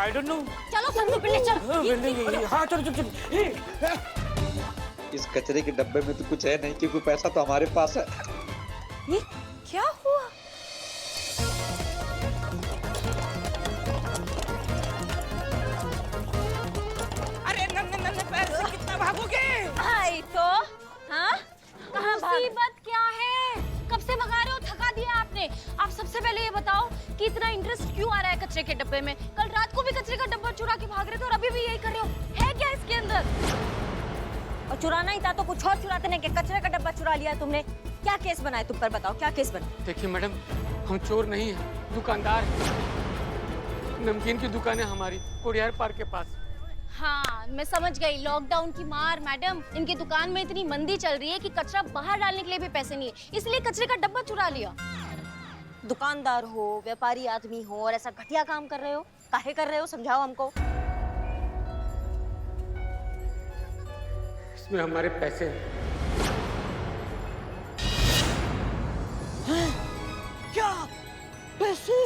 I don't know. चलो संदूक ले चलो। हाँ चलो चलो चलो। इस कचरे के डब्बे में तो कुछ है नहीं, क्योंकि पैसा तो हमारे पास है। ये क्या हुआ? अरे नन्हे नन्हे पैर से कितना भागोगे? आई तो हाँ, कहाँ मुसीबत क्या है? कब से भगा रहे हो? थका दिया आपने। आप सबसे पहले ये बताओ कि इतना इंटरेस्ट क्यों आ रहा है कचरे के डब्बे में? कल रात को भी कचरे का डब्बा चुरा के भाग रहे थे और अभी भी यही कर रहे हो। है क्या इसके अंदर? और चुराना ही था तो कुछ और चुराते नहीं, कि कचरे का डब्बा चुरा लिया तुमने। क्या केस बना है तुम पर? बताओ क्या केस बना? देखिए मैडम, हम चोर नहीं हैं, दुकानदार हैं। नमकीन की दुकान है हमारी कोडियार पार्क के पास। हाँ मैं समझ गई, लॉकडाउन की मार। मैडम इनकी दुकान में इतनी मंदी चल रही है कि कचरा बाहर डालने के लिए भी पैसे नहीं है, इसलिए कचरे का डब्बा चुरा लिया। दुकानदार हो, व्यापारी आदमी हो और ऐसा घटिया काम कर रहे हो, काहे कर रहे हो? समझाओ हमको। इसमें हमारे पैसे हैं। क्या पैसे?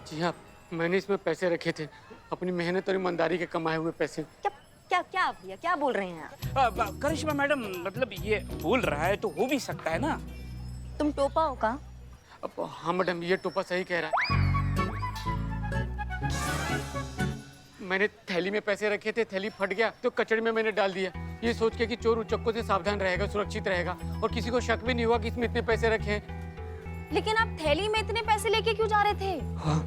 जी हाँ, मैंने इसमें पैसे रखे थे, अपनी मेहनत और ईमानदारी के कमाए हुए पैसे। क्या क्या क्या भैया क्या बोल रहे हैं आप? करिश्मा मैडम, मतलब ये बोल रहा है तो हो भी सकता है ना। तुम टोपा हो का? अब हाँ मैडम, ये टोपा सही कह रहा है। मैंने थैली में पैसे रखे थे, थैली फट गया तो कचड़े में मैंने डाल दिया, ये सोच के कि चोर उचक्कों से सावधान रहेगा, सुरक्षित रहेगा और किसी को शक भी नहीं हुआ कि इसमें इतने पैसे रखे हैं। लेकिन आप थैली में इतने पैसे लेके क्यों जा रहे थे? हाँ,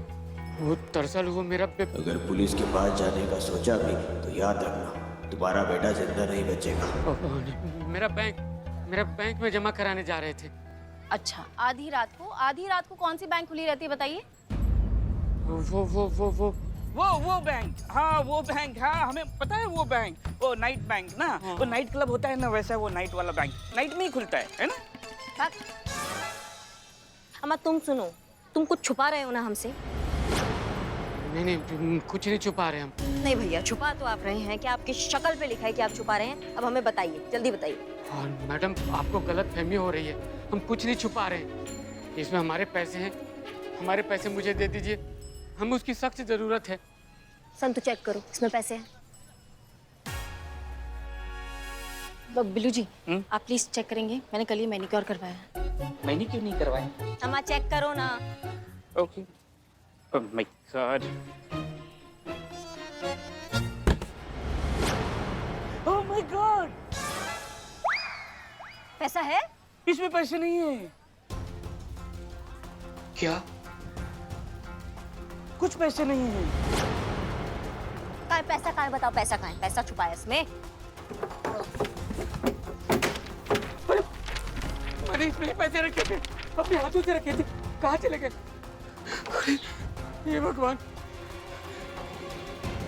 वो दरअसल वो मेरा अगर पुलिस के पास जाने का सोचा भी तो याद रखना, तुम्हारा बेटा जिंदा नहीं बचेगा। मेरा बैंक में जमा कराने जा रहे थे। अच्छा, आधी रात को कौन सी बैंक खुली रहती है बताइए? वो बैंक, हाँ वो बैंक, हाँ हमें पता है वो बैंक, वो नाइट बैंक ना। हाँ। वो नाइट क्लब होता है ना, वैसा वो नाइट वाला बैंक नाइट में ही खुलता है ना। अम्मा तुम सुनो, तुम कुछ छुपा रहे हो ना हमसे? नहीं, कुछ नहीं छुपा रहे हम। नहीं भैया, छुपा तो आप रहे हैं। क्या आपकी शक्ल पे लिखा है कि आप छुपा रहे हैं? अब हमें बताइए, जल्दी बताइए। और मैडम, आपको गलत फहमी हो रही है, हम कुछ नहीं छुपा रहे हैं। इसमें हमारे पैसे हैं, हमारे पैसे मुझे दे दीजिए, हमें उसकी सख्त जरूरत है। संतु चेक करो, इसमें पैसे हैं। बिल्लू जी, आप प्लीज चेक करेंगे? मैंने कल ही मैनिक्योर करवाया है। मैंने क्यों नहीं करवाया? अम्मा चेक करो ना। Okay. Oh my God, oh my God, पैसा है? इसमें पैसे नहीं है। क्या? कुछ पैसे नहीं है। पैसा कहाँ है? बताओ पैसा कहाँ है? पैसा छुपाया इसमें? मैंने इसमें ही पैसे रखे थे, अपने हाथों से रखे थे, कहाँ चले गए? अरे ये भगवान,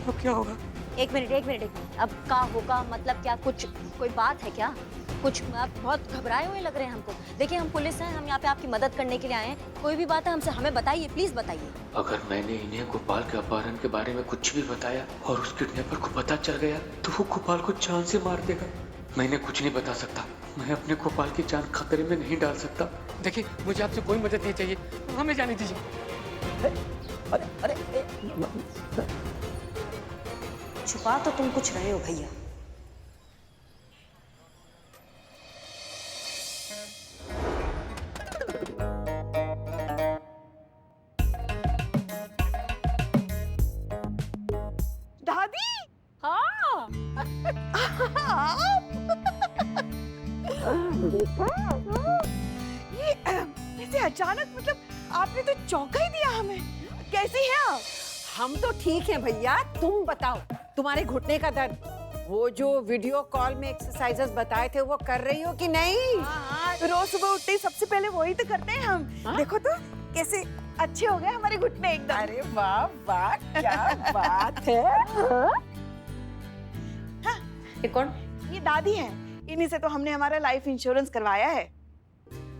अब क्या होगा? एक मिनट। अब क्या होगा मतलब क्या? कुछ कोई बात है क्या? कुछ आप बहुत घबराए हुए लग रहे हैं हमको। देखिए हम पुलिस हैं, हम यहाँ पे आपकी मदद करने के लिए आए हैं। कोई भी बात है हमसे हमें बताइए, प्लीज बताइए। अगर मैंने इन्हें गोपाल के अपहरण के बारे में कुछ भी बताया और उस किडनैपर को पता चल गया तो वो गोपाल को जान से मार देगा। मैं इन्हें कुछ नहीं बता सकता, मैं अपने गोपाल की जान खतरे में नहीं डाल सकता। देखिए मुझे आपसे कोई मदद नहीं चाहिए, हमें जाने दीजिए। अरे छुपा तो तुम कुछ रहे हो भैया। दादी, हाँ ये ऐसे अचानक, मतलब आपने तो चौंका ही दिया हमें। कैसी हैं आप? हम तो ठीक हैं भैया, तुम बताओ तुम्हारे घुटने का दर्द, वो जो वीडियो कॉल में एक्सरसाइजेस बताए थे वो कर रही हो कि नहीं? हाँ, रोज सुबह उठते ही सबसे पहले वही तो करते हैं हम। देखो तो कैसे अच्छे हो गए हमारे घुटने एकदम। अरे वाह वाह, क्या बात है। ये कौन? ये दादी हैं, इन्हीं से तो हमने हमारा लाइफ इंश्योरेंस करवाया है।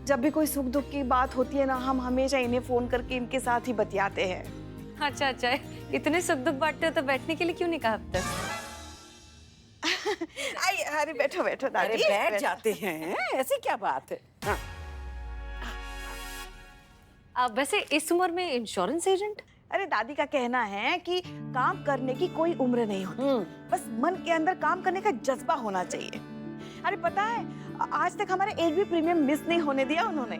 जब भी कोई सुख दुख की बात होती है ना, हम हमेशा इन्हें फोन करके इनके साथ ही बतियाते हैं। अच्छा, इतने सुख दुख बांटते हो तो बैठने के लिए क्यों नहीं कहा अब तक? अरे बैठो अरे दादी, बैठ जाते हैं, ऐसी क्या बात है। हाँ। आप वैसे इस उम्र में इंश्योरेंस एजेंट? अरे दादी का कहना है कि काम करने की कोई उम्र नहीं होती, बस मन के अंदर काम करने का जज्बा होना चाहिए। अरे पता है, आज तक हमारे एक भी प्रीमियम मिस नहीं होने दिया उन्होंने।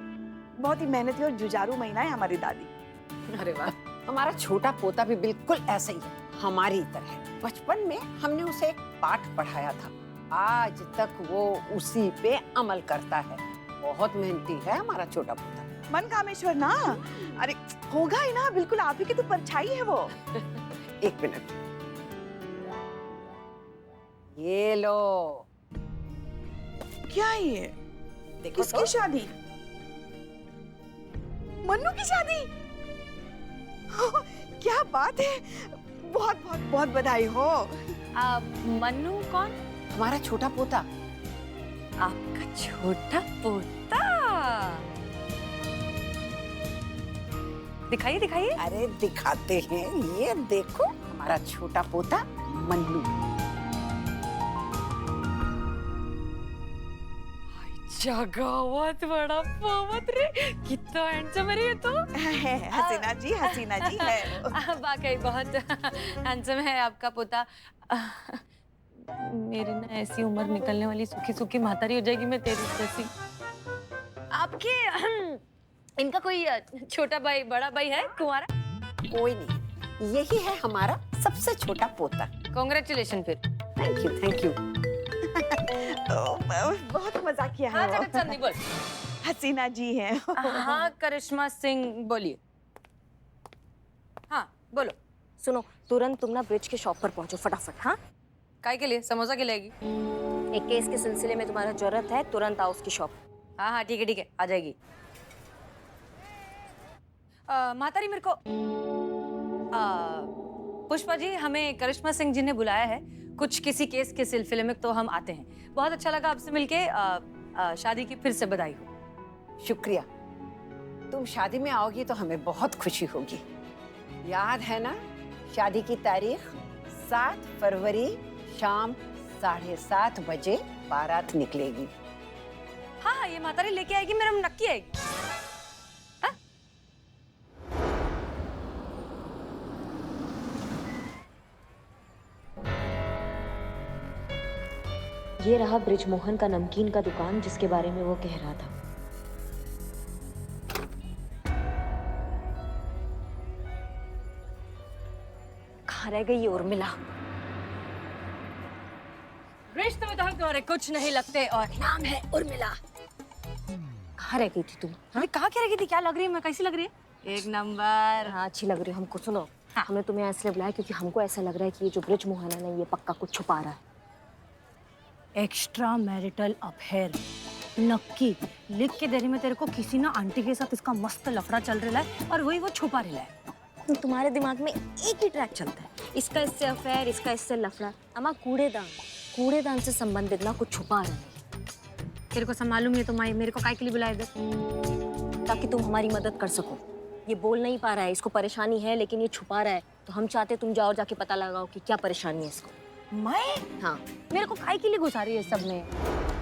बहुत ही मेहनती और जुझारू महिला है हमारी दादी। अरे वाह, हमारा छोटा पोता भी बिल्कुल ऐसे ही है, हमारी तरह। बचपन में हमने उसे एक पाठ पढ़ाया था, आज तक वो उसी पे अमल करता है। बहुत मेहनती है हमारा छोटा पोता। मन कामेश्वर ना, अरे होगा ही ना, बिल्कुल आप ही की तो परछाई है वो। एक मिनट, ये लो। क्या ये? देखो किसकी तो। शादी? मन्नू की शादी? क्या बात है, बहुत बहुत बहुत बधाई हो। मन्नू कौन? हमारा छोटा पोता। आपका छोटा पोता? दिखाइए दिखाइए। अरे दिखाते हैं, ये देखो हमारा छोटा पोता मन्नू। जगावत बड़ा पोवत रे, कितना हैंडसम है ये तो। हसीना जी, हसीना जी है। वाकई बहुत हैंडसम है आपका पोता। मेरी ना ऐसी उम्र निकलने वाली, सूखी सूखी मातारी हो जाएगी मैं तेरी जैसी। आपके इनका कोई छोटा भाई बड़ा भाई है कुंवारा? कोई नहीं, यही है हमारा सबसे छोटा पोता। कांग्रेचुलेशन फिर। Thank you, thank you. बहुत मजाक किया हाँ है। जगत चंदी बोल। हसीना जी है। हाँ करिश्मा सिंह बोलिए। हाँ बोलो। सुनो, तुरंत तुम ना ब्रिज के शॉप पर पहुंचो फटाफट। हाँ, काय के लिए? समोसा खिलाएगी? एक केस के सिलसिले में तुम्हारा जरूरत है, तुरंत आओ उसकी शॉप। हाँ हाँ ठीक है आ जाएगी। मातारी मेरे को पुष्पा जी, हमें करिश्मा सिंह जी ने बुलाया है कुछ किसी केस के सिलसिले में, तो हम आते हैं। बहुत अच्छा लगा आपसे मिलके। शादी की फिर से बधाई हो। शुक्रिया। तुम शादी में आओगी तो हमें बहुत खुशी होगी। याद है ना शादी की तारीख? 7 फरवरी शाम 7:30 बजे बारात निकलेगी। हाँ ये मातारी लेके आएगी, मेरा नक्की आएगी। हाँ? ये रहा ब्रिजमोहन का नमकीन का दुकान जिसके बारे में वो कह रहा था। कहाँ रह गई ये उर्मिला? रिश्ते में तो हम तुम्हारे कुछ नहीं लगते और नाम है उर्मिला। कहाँ रह गई थी तुम? अरे कहाँ क्या रही थी? क्या लग रही है मैं? कैसी लग रही है? एक नंबर। हाँ अच्छी लग रही हो। हमको सुनो, हाँ। हमने तुम्हें इसलिए बुलाया क्योंकि हमको ऐसा लग रहा है कि ये जो ब्रिजमोहन है ना, ये पक्का कुछ छुपा रहा है। एक्स्ट्रा मैरिटल अफेयर नक्की लिख के दे रही मैं तेरे को। किसी ना आंटी के साथ इसका मस्त लफड़ा चल रहा है और वही वो छुपा रहा है। तुम्हारे दिमाग में एक ही ट्रैक चलता है, इसका इससे अफेयर, इसका इससे लफड़ा। अमा कूड़ेदान से संबंधित ना कुछ छुपा रहा है। तेरे को सब मालूम है तो मेरे को काय के लिए बुलाया इधर? ताकि तुम हमारी मदद कर सको। ये बोल नहीं पा रहा है, इसको परेशानी है, लेकिन ये छुपा रहा है, तो हम चाहते तुम जाओ, जाके पता लगाओ कि क्या परेशानी है इसको। मैं? हाँ, मेरे को काय के लिए घुसा रही है सब में?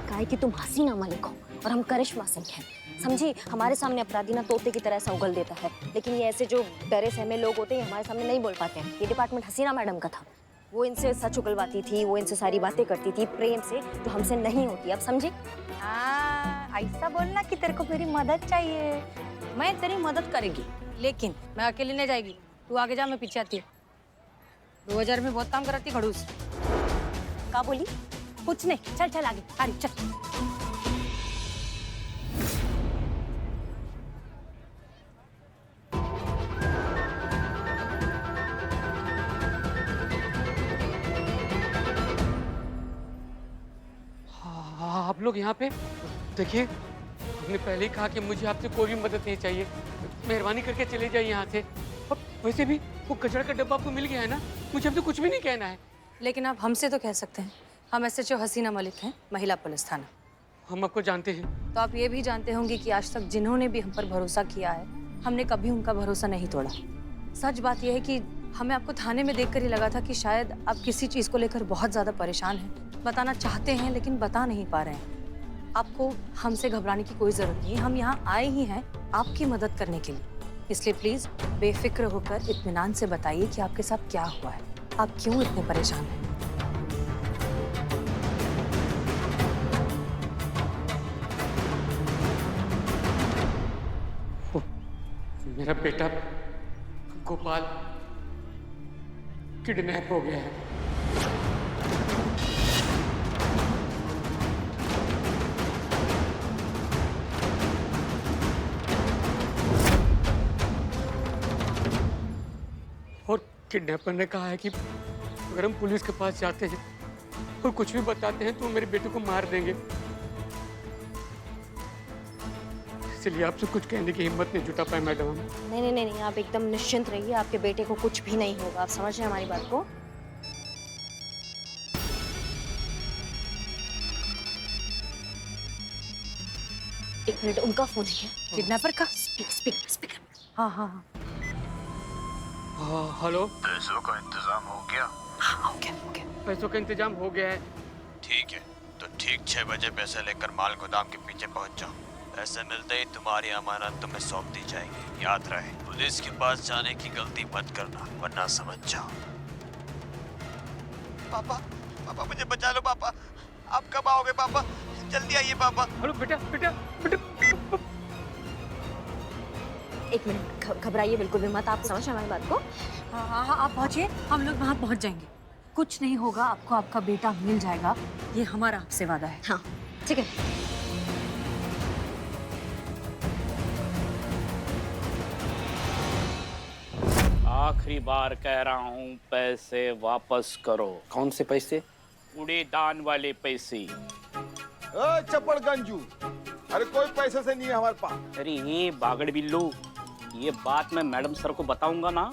काहे कि तुम हसीना मलिक हो और हम करिश्मा सिंह हैं। समझी? हमारे सामने अपराधी ना तोते की तरह ऐसा उगल देता है, लेकिन ये ऐसे जो डरे सहमे लोग होते हैं हमारे सामने नहीं बोल पाते हैं। ये डिपार्टमेंट हसीना मैडम का था। वो इनसे सच उगलवाती थी, वो इनसे सारी बातें करती थी प्रेम से, जो हमसे नहीं होती। अब समझी? ऐसा बोलना कि तेरे को मेरी मदद चाहिए। मैं तेरी मदद करेगी, लेकिन मैं अकेली नहीं जाएगी। तू आगे जा, मैं पीछे आती हूँ। 2000 में बहुत काम कराती खड़ूस। का बोली? कुछ नहीं, चल चल आगे। अरे चल। आप लोग यहाँ पे देखिए, हमने पहले ही कहा कि मुझे आपसे कोई भी मदद नहीं चाहिए। मेहरबानी करके चले जाइए यहाँ से। और वैसे भी वो कचरा का डब्बा आपको मिल गया है ना, मुझे आपसे कुछ भी नहीं कहना है। लेकिन आप हमसे तो कह सकते हैं। हम SHO हसीना मलिक हैं, महिला पुलिस थाना। हम आपको जानते हैं। तो आप ये भी जानते होंगे कि आज तक जिन्होंने भी हम पर भरोसा किया है, हमने कभी उनका भरोसा नहीं तोड़ा। सच बात यह है कि हमें आपको थाने में देखकर ही लगा था कि शायद आप किसी चीज़ को लेकर बहुत ज़्यादा परेशान हैं, बताना चाहते हैं लेकिन बता नहीं पा रहे हैं। आपको हमसे घबराने की कोई ज़रूरत नहीं है। हम यहाँ आए ही हैं आपकी मदद करने के लिए। इसलिए प्लीज बेफिक्र होकर इत्मीनान से बताइए कि आपके साथ क्या हुआ है, आप क्यों इतने परेशान हैं। मेरा बेटा गोपाल किडनैप हो गया है। और किडनैपर ने कहा है कि अगर हम पुलिस के पास जाते हैं और कुछ भी बताते हैं तो वो मेरे बेटे को मार देंगे। इसलिए आपसे कुछ कहने की हिम्मत नहीं जुटा पाए मैडम। नहीं नहीं नहीं, आप एकदम निश्चिंत रहिए, आपके बेटे को कुछ भी नहीं होगा। आप समझ रहे हैं हमारी बात को? एक मिनट, उनका फोन है। किडनैपर का? Speaker speaker. हाँ हाँ हाँ। हेलो, पैसों का इंतजाम हो गया? हाँ, हो गया हो गया। पैसों का इंतजाम हो गया है। ठीक है, तो ठीक 6 बजे पैसे लेकर माल गोदाम के पीछे पहुंच जाओ। पैसे मिलते ही तुम्हारी अमानत तुम्हें सौंप दी जाएगी। याद रहे, पुलिस के पास जाने की गलती मत करना, वरना समझ जाओ। पापा, पापा मुझे बचा लो पापा। आप कब आओगे पापा? जल्दी आइए पापा। हेलो बेटा, बेटा बेटा। एक मिनट, घबराइए बिल्कुल भी मत। आप समझ रहे हैं हमारी बात को? हाँ हाँ हाँ, आप पहुँचिए, हम लोग वहाँ पहुँच जाएंगे। कुछ नहीं होगा, आपको आपका बेटा मिल जाएगा, ये हमारा आपसे वादा है। हाँ ठीक है। आखिरी बार कह रहा हूँ, पैसे वापस करो। कौन से पैसे? कूड़ेदान वाले पैसे। चप्पड़ गंजू, अरे कोई पैसे से नहीं है हमारे पास। अरे ये बागड़ बिल्लू, ये बात मैं मैडम सर को बताऊंगा ना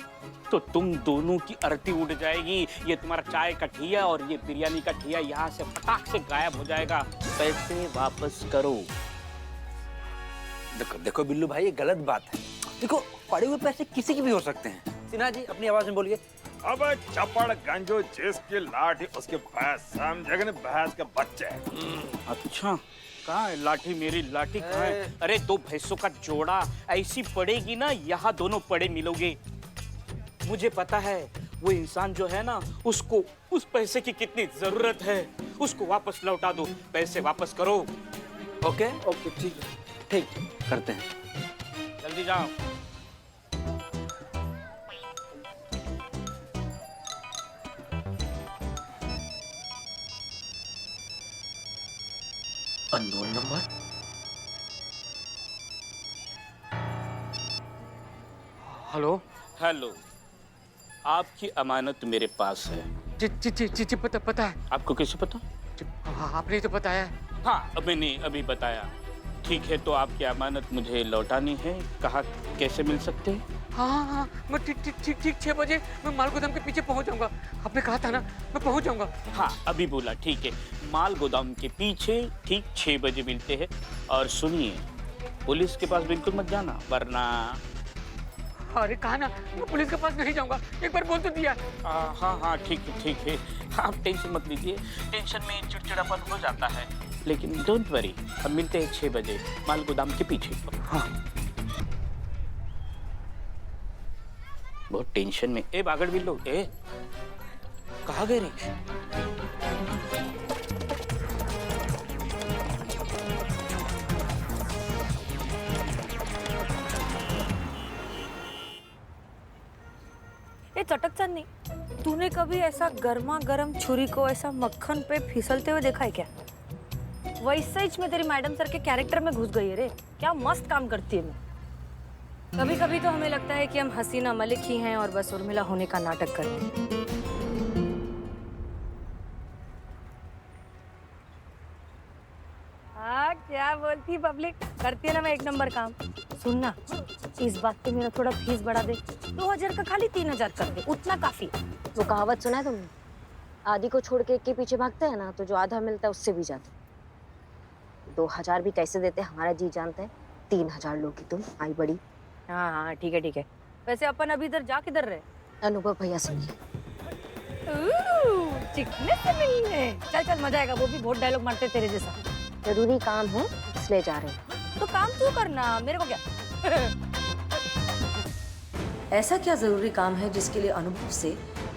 तो तुम दोनों की अरती उड़ जाएगी। ये तुम्हारा चाय का ठिया और ये बिरयानी का ठिया यहाँ से फटाक से गायब हो जाएगा। पैसे वापस करो। देखो देखो बिल्लू भाई, ये गलत बात है। देखो, पड़े हुए पैसे किसी के भी हो सकते हैं। सिन्हा जी, अपनी आवाज में बोलिए। अब चप्पड़ गंजू, जिसकी लाठी उसके भैंस, समझे ना, भैंस के बच्चे। अच्छा, कहाँ है लाठी? मेरी लाठी कहाँ है? अरे दो भैंसों का जोड़ा ऐसी पड़ेगी ना, यहाँ दोनों पड़े मिलोगे। मुझे पता है वो इंसान जो है ना, उसको उस पैसे की कितनी जरूरत है। उसको वापस लौटा दो, पैसे वापस करो। ओके ओके, ठीक है, ठीक करते हैं। जल्दी जाओ। Unknown number. हेलो हेलो, आपकी अमानत मेरे पास है। जी जी जी जी जी, पता है। आपको कैसे पता? हाँ, आपने तो बताया। हाँ, मैंने अभी बताया। ठीक है, तो आपकी अमानत मुझे लौटानी है। कहाँ कैसे मिल सकते हैं? हाँ हाँ, मैं ठीक 6 बजे मैं माल गोदाम के पीछे पहुंच जाऊंगा। आपने कहा था ना, मैं पहुंच जाऊंगा। हाँ, अभी बोला। ठीक है, माल गोदाम के पीछे ठीक 6 बजे मिलते हैं। और सुनिए, पुलिस के पास बिल्कुल मत जाना, वरना। अरे कहा ना, मैं पुलिस के पास नहीं जाऊंगा, एक बार बोल तो दिया। हाँ हाँ, ठीक है। आप टेंशन मत लीजिए, टेंशन में चिड़चिड़ापन हो जाता है। लेकिन डोंट वरी, हम मिलते हैं 6 बजे माल गोदाम के पीछे। हाँ, बहुत टेंशन में। ए बागड़ बिल्लो, ए कहाँ गए रे? ये चटक चांदनी, तूने कभी ऐसा गर्मा गर्म छुरी को ऐसा मक्खन पे फिसलते हुए देखा है क्या? वैसे ही मैं तेरी मैडम सर के कैरेक्टर में घुस गई है रे। क्या मस्त काम करती है मैं। कभी कभी तो हमें लगता है कि हम हसीना मलिक ही हैं और बस उर्मिला होने का नाटक करते हैं। हाँ, क्या बोलती पब्लिक, करती है ना मैं एक नंबर काम। सुनना, इस बात पे मेरा थोड़ा फीस बढ़ा दे। 2000 का खाली 3000 कर दे, उतना काफी। वो कहावत सुना है तुमने? आधी को छोड़ के एक के पीछे भागते हैं ना, तो जो आधा मिलता है उससे भी ज्यादा। 2000 भी कैसे देते हमारा जी जानते हैं। 3000 लोगी तुम, आई बड़ी। हाँ हाँ, ठीक है ठीक है। वैसे अपन अभी इधर जा किधर रहे? अनुभव भैया से मिले। चिकने से मिलने। चल चल, मजा आएगा। वो भी बहुत डायलॉग मारते तेरे जैसा। जरूरी काम है इसलिए जा रहे हैं। तो काम तू करना, मेरे को क्या। ऐसा क्या जरूरी काम है जिसके लिए अनुभव से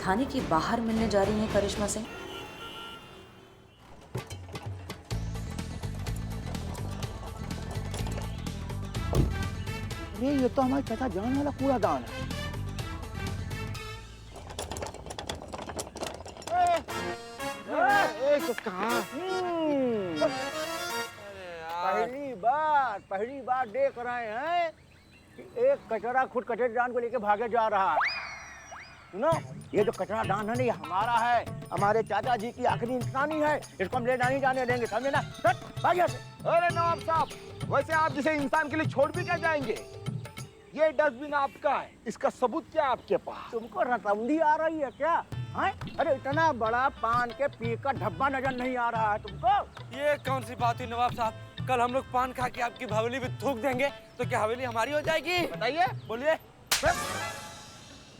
थाने के बाहर मिलने जा रही हैं करिश्मा सिंह? ये तो हमारे चाचा जान वाला कूड़ादान है। कहाँ? पहली बार देख रहे हैं कि एक कचरा खुद कचरेदान को लेके भागे जा रहा है। सुनो, ये जो कचरा दान है ना, ये हमारा है, हमारे चाचा जी की आखिरी इंसानी है, इसको हम ले नहीं जाने देंगे, समझे ना? भागे से। अरे नवाब साहब, वैसे आप जिसे इंसान के लिए छोड़ भी क्या जाएंगे? ये डस्टबिन आपका है, इसका सबूत क्या है आपके पास? तुमको रतौंधी आ रही है क्या? है? अरे इतना बड़ा पान के पी का डब्बा नजर नहीं आ रहा है तुमको? ये कौन सी बात हुई नवाब साहब? कल हम लोग पान खा के आपकी हवेली में थूक देंगे तो क्या हवेली हमारी हो जाएगी? बताइए, बोलिए।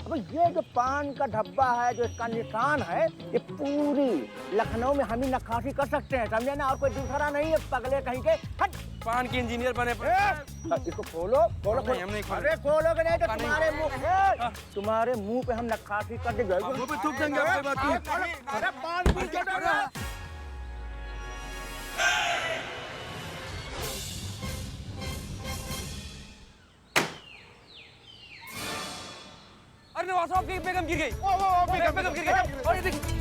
अब ये जो पान का डब्बा है, जो इसका निशान है, ये पूरी लखनऊ में हम ही नक्काशी कर सकते हैं, समझे ना? और कोई दूसरा नहीं है, पगले कहीं के। हट! पान की इंजीनियर बने इसको खोलो, खोलो, नहीं, हम नहीं खोलेंगे। अरे खोलोगे नहीं तो तुम्हारे मुंह पे हम नक्काशी कर देंगे। वो भी थूक देंगे, आपकी बात नहीं। अरे पान पी के डर रहा है। अरे नवाब साहब की बेगम गिर गई। बेगम गिर गई। और ये देखिए।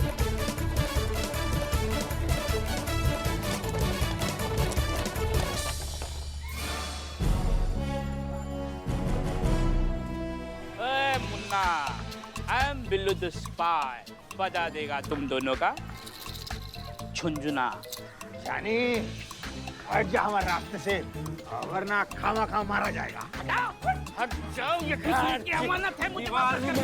Munna, I am Billu the spy. बता देगा तुम दोनों का झुंझुना। जानी, हट जा हमारे रास्ते से, वरना खामा खा मारा जाएगा। हट जाओ, ये किसी की अमानत है, मुझे माफ कर।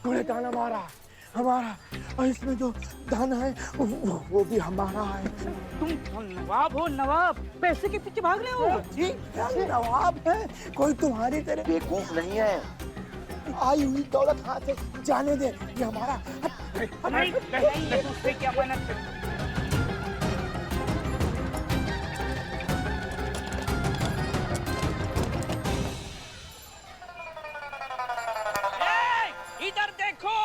तूने दाना मारा हमारा, और इसमें जो दाना है वो भी हमारा है। तुम नवाब हो, नवाब, पैसे के पीछे भाग रहे हो? जी, नवाब है, कोई तुम्हारी तरह बेवकूफ नहीं है। आई हुई दौलत हाथ से जाने दे, ये हमारा। नहीं, ये दूसरे की अमानत है। इधर देखो।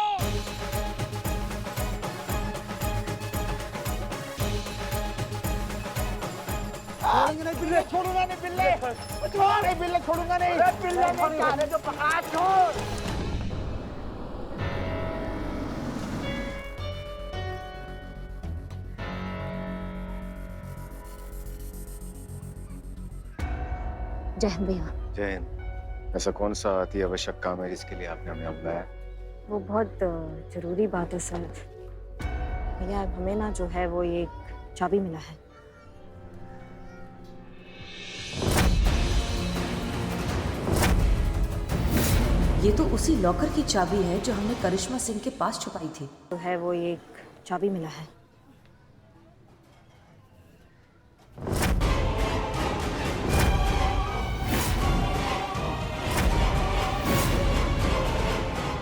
छोड़ूंगा नहीं बिल्ले, छोड़ूंगा नहीं बिल्ले, छोड़ूंगा नहीं बिल्ले, छोड़ूंगा नहीं। बिल्ले नहीं खाने तो पका, छोड़। जय हिंद भैया। जय हिंद। ऐसा कौन सा अति आवश्यक काम है जिसके लिए आपने हमें बुलाया? वो बहुत जरूरी बात है सर। भैया हमें ना जो है वो ये चाबी मिला है। ये तो उसी लॉकर की चाबी है जो हमने करिश्मा सिंह के पास छुपाई थी। तो है वो ये चाबी मिला है।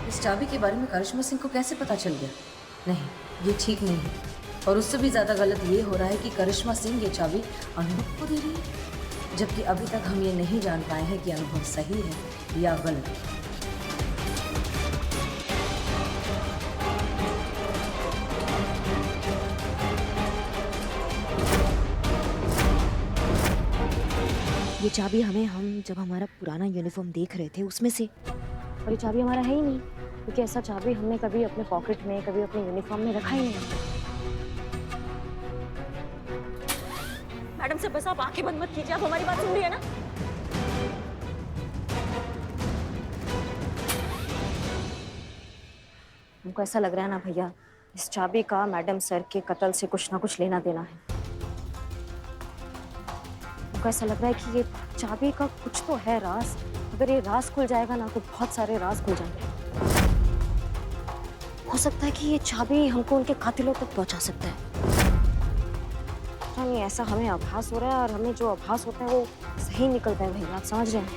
इस चाबी के बारे में करिश्मा सिंह को कैसे पता चल गया? नहीं, ये ठीक नहीं है। और उससे भी ज्यादा गलत ये हो रहा है कि करिश्मा सिंह ये चाबी अनुभव को दे रही है, जबकि अभी तक हम ये नहीं जान पाए हैं कि अनुभव सही है या गलत। ये चाबी हमें हम जब हमारा पुराना यूनिफॉर्म देख रहे थे उसमें से, और ये चाबी हमारा है ही नहीं, क्योंकि ऐसा चाबी हमने कभी अपने पॉकेट में, कभी अपने यूनिफॉर्म में रखा ही नहीं। मैडम से बस आप आंखें बंद मत कीजिए, आप हमारी बात सुन रही है ना? हमको ऐसा लग रहा है ना भैया, इस चाबी का मैडम सर के कत्ल से कुछ ना कुछ लेना देना है। हमको ऐसा लग रहा है कि ये चाबी का कुछ तो है राज। अगर ये राज खुल जाएगा ना तो बहुत सारे राज खुल जाएंगे। हो सकता है कि ये चाबी हमको उनके कातिलों तक पहुंचा सकता है। नहीं, ऐसा हमें आभास हो रहा है, और हमें जो आभास होता है वो सही निकलता है भैया, आप समझ रहे हैं?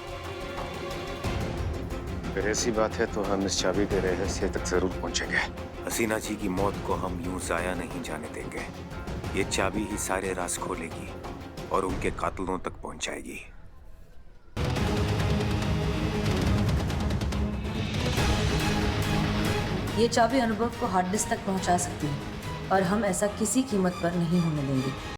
अगर ऐसी बात है तो हम इस चाबी के रहस्य तक जरूर पहुंचेंगे। हसीना जी की मौत को हम यूं जाया नहीं जाने देंगे। ये चाबी ही सारे राज खोलेगी और उनके कातिलों तक पहुंचाएगी। ये चाबी अनुभव को हार्ड डिस्क तक पहुंचा सकती है और हम ऐसा किसी कीमत पर नहीं होने देंगे।